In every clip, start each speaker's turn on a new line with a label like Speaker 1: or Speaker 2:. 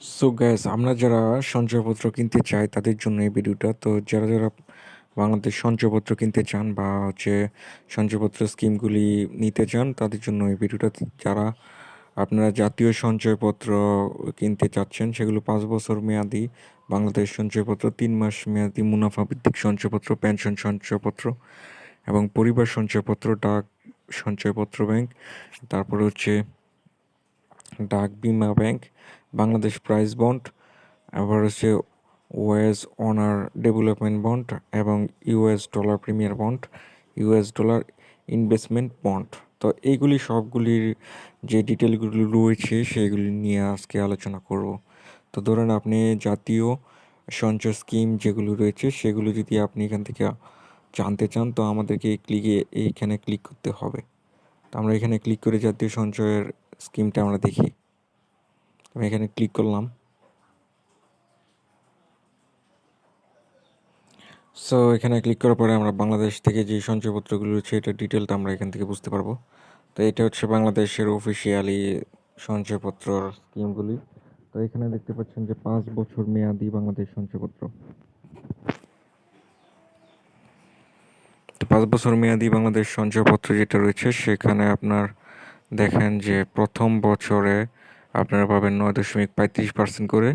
Speaker 1: So gas আমরা যারা সঞ্চয়পত্র কিনতে চাই তাদের জন্য এই ভিডিওটা। তো যারা বাংলাদেশ সঞ্চয়পত্র কিনতে চান বা সঞ্চয়পত্র স্কিমগুলি নিতে চান তাদের জন্য এই ভিডিওটা। যারা আপনারা জাতীয় সঞ্চয়পত্র কিনতে চাচ্ছেন সেগুলো 5 বছর মেয়াদি বাংলাদেশ সঞ্চয়পত্র, 3 মাস মেয়াদি মুনাফা ভিত্তিক সঞ্চয়পত্র, পেনশন সঞ্চয়পত্র এবং পরিবার সঞ্চয়পত্র, ডাক সঞ্চয়পত্র ব্যাংক, তারপরে ডাক বিমা ব্যাংক, বাংলাদেশ প্রাইজ বন্ড, আবার ওয়েস অনার ডেভেলপমেন্ট বন্ড এবং US dollar premier bond, US dollar investment bond. তো এইগুলি সবগুলির যে ডিটেলগুলি রয়েছে সেগুলি নিয়ে আজকে আলোচনা করব। তো ধরেন আপনি জাতীয় সঞ্চয় স্কিম যেগুলো রয়েছে সেগুলো যদি আপনি এখান থেকে জানতে চান তো আমাদেরকে এইখানে ক্লিক করতে হবে। তো আমরা এখানে ক্লিক করে জাতীয় সঞ্চয়ের স্কিমটা আমরা দেখি। আমি এখানে ক্লিক করলাম। সো এখানে ক্লিক করার পরে আমরা বাংলাদেশ থেকে যে সঞ্চয়পত্রগুলো রয়েছে এটা ডিটেলটা আমরা এখান থেকে বুঝতে পারবো। তো এটা হচ্ছে বাংলাদেশের অফিসিয়ালি সঞ্চয়পত্র স্কিমগুলি। তো এখানে দেখতে পাচ্ছেন যে 5 বছর মেয়াদি বাংলাদেশ সঞ্চয়পত্র। তো 5 বছর মেয়াদি বাংলাদেশ সঞ্চয়পত্র যেটা রয়েছে সেখানে আপনার দেখেন যে প্রথম বছরে আপনারা পাবেন 9.35% করে,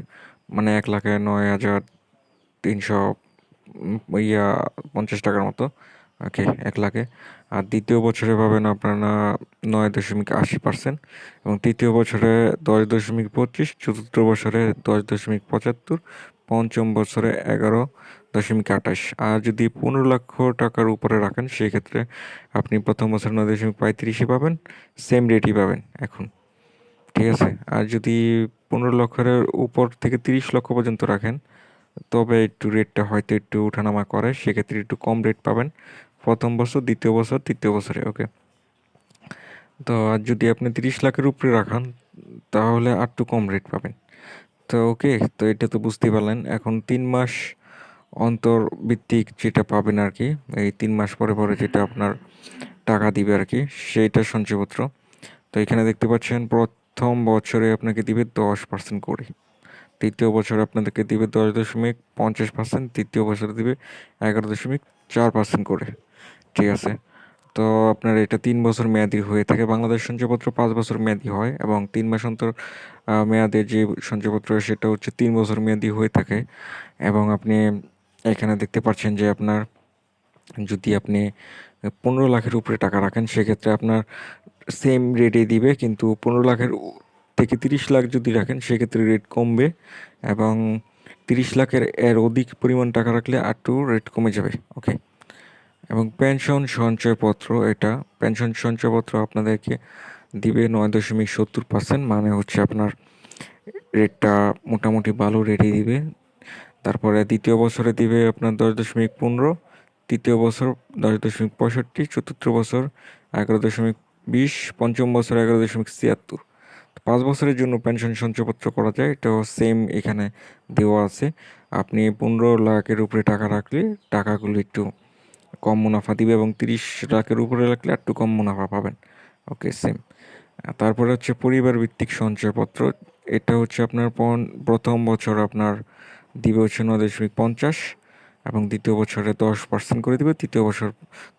Speaker 1: মানে 1,09,350 টাকার মতো। ওকে, 1 লাখে। আর দ্বিতীয় বছরে পাবেন আপনারা 9.80%, এবং তৃতীয় বছরে 10.25, চতুর্থ বছরে 10.75, পঞ্চম বছরে 11.28। আর যদি 15 লক্ষ টাকার উপরে রাখেন সেক্ষেত্রে আপনি প্রথম বছর 9.35 পাবেন, সেম রেটই পাবেন এখন। ঠিক আছে। আর যদি 15 লক্ষের উপর থেকে 30 লক্ষ পর্যন্ত রাখেন তবে একটু রেটটা হয়তো একটু ওঠানামা করে, সেক্ষেত্রে একটু কম রেট পাবেন প্রথম বছর, দ্বিতীয় বছর, তৃতীয় বছরে। ওকে। তো আর যদি আপনি 30 লাখের উপরে রাখান তাহলে আর একটু কম রেট পাবেন। তো ওকে, তো এটা তো বুঝতেই পারলেন। এখন 3 মাস অন্তর ভিত্তিক যেটা পাবেন আর কি, এই 3 মাস পরে পরে যেটা আপনার টাকা দিবে আর কি, সেইটা সঞ্চয়পত্র। তো এখানে দেখতে পাচ্ছেন প্রথম বছরে আপনাকে দিবে 10% করে, তৃতীয় বছরে আপনাদেরকে দিবে 10.50%, তৃতীয় বছরে দিবে 11.4% করে। ঠিক আছে। তো আপনার এটা 3 বছর মেয়াদি হয়ে থাকে। বাংলাদেশ সঞ্চয়পত্র 5 বছর মেয়াদি হয় এবং 3 মাস অন্তর মেয়াদের যে সঞ্চয়পত্র সেটা হচ্ছে 3 বছর মেয়াদি হয়ে থাকে। এবং আপনি এখানে দেখতে পাচ্ছেন যে আপনার যদি আপনি 15 লাখের উপরে টাকা রাখেন সেক্ষেত্রে আপনার সেম রেটে দিবে, কিন্তু 15 লাখের থেকে 30 লাখ যদি রাখেন সেক্ষেত্রে রেট কমবে, এবং 30 লাখের অধিক পরিমাণ টাকা রাখলে একটু রেট কমে যাবে। ওকে। এবং পেনশন সঞ্চয়পত্র আপনাদেরকে দিবে 9.70%, মানে হচ্ছে আপনার রেটটা মোটামুটি ভালো রেটে দিবে। তারপরে দ্বিতীয় বছরে দিবে আপনার 10.15, তৃতীয় বছর 10.65, চতুর্থ বছর 11.20, পঞ্চম বছর 11.76। 5 বছরের জন্য পেনশন সঞ্চয়পত্র করা যায়, এটাও সেম এখানে দেওয়া আছে। আপনি 15 লাখের উপরে টাকা রাখলে টাকাগুলো একটু কম মুনাফা দিবে, এবং 30 লাখের উপরে রাখলে একটু কম মুনাফা পাবেন। ওকে, সেম। তারপরে হচ্ছে পরিবার ভিত্তিক সঞ্চয়পত্র। এটা হচ্ছে আপনার প্রথম বছর আপনার দিবে হচ্ছে 9.50, এবং দ্বিতীয় বছরে 10% করে দিবে, তৃতীয় বছর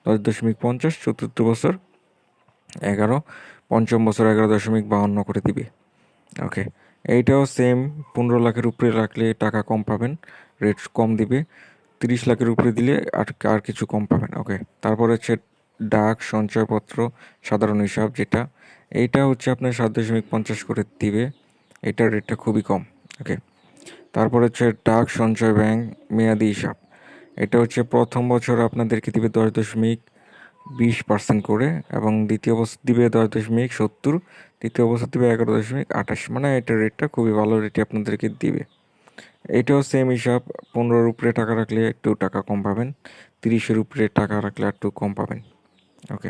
Speaker 1: 10.50, চতুর্থ বছর 11, পঞ্চম বছর 11.52 করে দিবে। ওকে। এইটাও সেম, 15 লাখের উপরে রাখলে টাকা কম পাবেন, রেট কম দিবে। 30 লাখের উপরে দিলে আর কিছু কম পাবেন। ওকে। তারপরে হচ্ছে ডাক সঞ্চয়পত্র সাধারণ হিসাব, যেটা এইটা হচ্ছে আপনার 7.50 করে দিবে, এটার রেটটা খুবই কম। ওকে। তারপর হচ্ছে ডাক সঞ্চয় ব্যাংক মেয়াদি হিসাব। এটা হচ্ছে প্রথম বছর আপনাদেরকে দিবে 10.20% করে, এবং দ্বিতীয় বছর দিবে 10.70, তৃতীয় বছর দিবে 11.28, মানে এটার রেটটা খুবই ভালো রেটে আপনাদেরকে দিবে। এটাও সেম হিসাব, 15-র উপরে টাকা রাখলে একটু টাকা কম পাবেন, 30-এর উপরে টাকা রাখলে একটু কম পাবেন। ওকে।